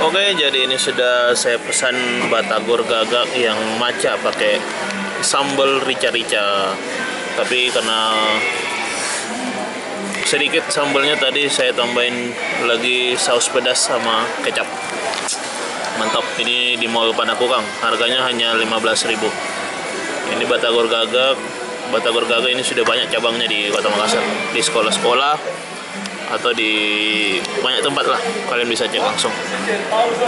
Oke, jadi ini sudah saya pesan batagor gagak yang maca pakai sambal rica-rica. Tapi karena sedikit sambalnya tadi saya tambahin lagi saus pedas sama kecap. Mantap. Ini di Mall Panakukang. Harganya hanya 15.000. Ini batagor gagak. Batagor gagak ini sudah banyak cabangnya di Kota Makassar. Di sekolah-sekolah atau di banyak tempat lah, kalian bisa cek langsung.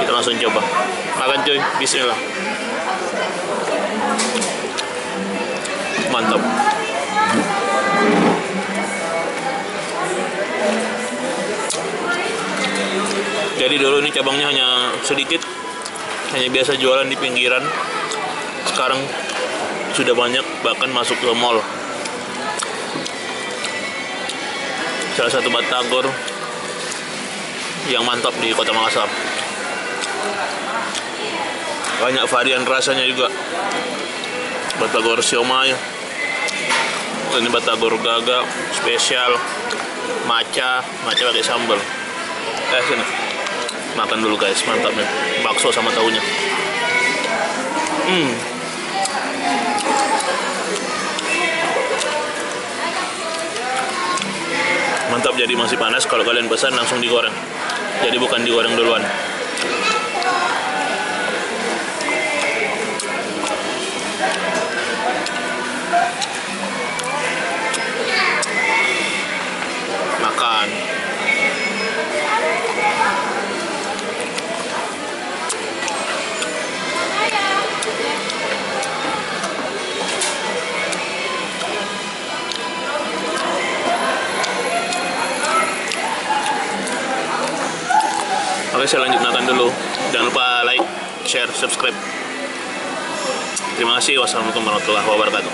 Kita langsung coba makan cuy, bismillah. Mantap. Jadi dulu ini cabangnya hanya sedikit, hanya biasa jualan di pinggiran. Sekarang sudah banyak, bahkan masuk ke mall. Salah satu batagor yang mantap di Kota Makassar. Banyak varian rasanya juga. Batagor siomay, ini batagor gagak spesial, maca pakai sambal. Sini makan dulu guys, mantap nih, bakso sama tahunya. Mantap, jadi masih panas. Kalau kalian pesan langsung digoreng, jadi bukan digoreng duluan. Makan. Oke, saya lanjut makan dulu. Jangan lupa like, share, subscribe. Terima kasih. Wassalamualaikum warahmatullahi wabarakatuh.